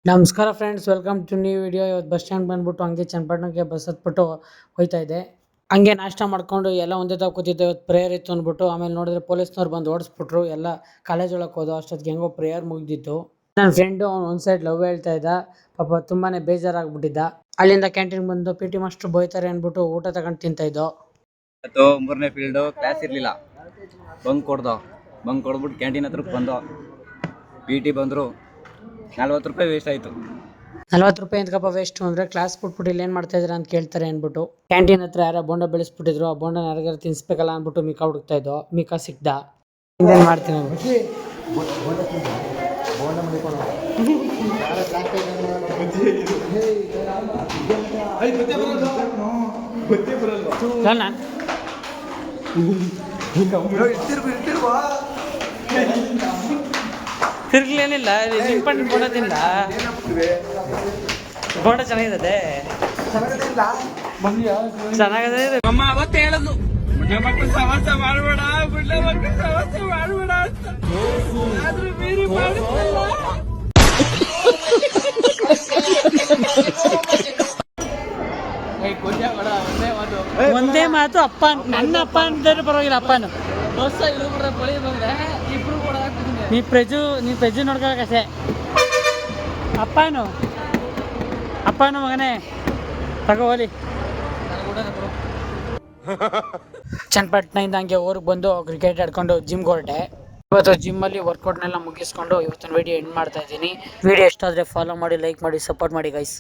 ನಮಸ್ಕಾರ friends, welcome to new video. ಇವತ್ತು bus stand ಬಂದ್ಬಿಟ್ಟು ಹಂಗೆ ಚನ್ನಪಟ್ಟಣಕ್ಕೆ ಬಸ್ ಹತ್ಬಿಟ್ಟು ಹೋಯ್ತಾ ಇದೆ. ಹಂಗೆ ನಾಷ್ಟ ಮಾಡ್ಕೊಂಡು ಎಲ್ಲ ಒಂದೇ ತಾವು ಕೂತಿದ್ದೆ. ಇವತ್ತು ಪ್ರೇಯರ್ ಇತ್ತು ಅಂದ್ಬಿಟ್ಟು ಆಮೇಲೆ ನೋಡಿದ್ರೆ ಪೊಲೀಸ್ನವ್ರು ಬಂದು ಓಡಿಸ್ಬಿಟ್ರು. ಎಲ್ಲ ಕಾಲೇಜ್ ಒಳಗೆ ಹೋದೋ ಅಷ್ಟೊತ್ತಿಗೆ ಹೆಂಗೋ ಪ್ರೇಯರ್ ಮುಗಿದಿತ್ತು. ನನ್ನ ಫ್ರೆಂಡು ಅವ್ನು ಒಂದು ಸೈಡ್ ಲವ್ ಹೇಳ್ತಾ ಇದ್ದ. ಪಾಪ ತುಂಬಾನೇ ಬೇಜಾರಾಗ್ಬಿಟ್ಟಿದ್ದ. ಅಲ್ಲಿಂದ ಕ್ಯಾಂಟೀನ್ ಬಂದು ಪಿ ಟಿ ಮಾಸ್ಟರ್ ಬೋಯ್ತಾರೆ ಅಂದ್ಬಿಟ್ಟು ಊಟ ತಗೊಂಡು ತಿಂತಾ ಇದ್ದೋ. ಮೂರನೇ ಫೀಲ್ಡು ಕ್ಲಾಸ್ ಇರಲಿಲ್ಲ, ಬಂಕ್ ಕೊಡ್ಬಿಟ್ಟು ಕ್ಯಾಂಟೀನ್ ಹತ್ರಕ್ಕೆ ಬಂದೋ. ಪಿ ಟಿ ಬಂದರು, 40 ರೂಪಾಯಿ ವೇಸ್ಟ್ ಆಯಿತು. 40 ರೂಪಾಯಿ ಎಂತಕಪ್ಪ ವೇಸ್ಟ್ ಅಂದರೆ ಕ್ಲಾಸ್ ಬಿಟ್ಬಿಟ್ಟು ಇಲ್ಲಿ ಏನು ಮಾಡ್ತಾ ಇದ್ದೀರಾ ಅಂತ ಕೇಳ್ತಾರೆ ಅಂದ್ಬಿಟ್ಟು ಕ್ಯಾಂಟೀನ್ ಹತ್ರ ಯಾರೋ ಬೋಂಡ ಬೆಳೆಸ್ಬಿಟ್ಟಿದ್ರು. ಆ ಬೋಂಡ ಯಾರಿಗಾರು ತಿನ್ಸ್ಬೇಕಲ್ಲ ಅಂದ್ಬಿಟ್ಟು ಮೀಕಾ ಹುಡುಕ್ತಾ ಇದ್ದೋ. ಮೀಕಾ ಸಿಕ್ದ. ಇನ್ನೇನು ಮಾಡ್ತೀನಿ ತಿರ್ಗ್ಲೇನಿಲ್ಲ. ಸಿಂಪಣ್ಣ ಬೋಂಡ ತಿನ್ನಲ್ಲ. ಬೋಂಡ ಚೆನ್ನಾಗಿದೆ, ಚೆನ್ನಾಗಿದೆ. ಅಮ್ಮ ಅವತ್ತು ಹೇಳೋದು ಮಕ್ಕಳು ಸವಾಸ ಮಾಡಬೇಡ, ಬಿಡ್ಲೆ ಮಕ್ಕಳು ಸವಾಸ ಮಾಡಬೇಡ ಅಂತ. ಆದ್ರೂ ಮೀರಿ ಒಂದೇ ಮಾತು, ಅಪ್ಪ ನನ್ನ ಅಪ್ಪ ಅಂತಾರೆ ಪರವಾಗಿಲ್ಲ. ಅಪ್ಪನು ನೀ ಪ್ರಜು ನೋಡ್ಕೊಳಕಷ್ಟೇ. ಅಪ್ಪನು ಮಗನೇ ತಗೋಲಿ. ಚನ್ನಪಟ್ಟಣದಿಂದ ಹಂಗೆ ಊರಿಗೆ ಬಂದು ಕ್ರಿಕೆಟ್ ಆಡ್ಕೊಂಡು ಜಿಮ್ಗೆ ಹೊರಟೆ. ಇವತ್ತು ಜಿಮ್ಮಲ್ಲಿ ವರ್ಕೌಟ್ನೆಲ್ಲ ಮುಗಿಸ್ಕೊಂಡು ಇವತ್ತಿನ ವಿಡಿಯೋ ಎಂಡ್ ಮಾಡ್ತಾ ಇದ್ದೀನಿ. ವಿಡಿಯೋ ಎಷ್ಟಾದರೆ ಫಾಲೋ ಮಾಡಿ, ಲೈಕ್ ಮಾಡಿ, ಸಪೋರ್ಟ್ ಮಾಡಿ ಗೈಸ್.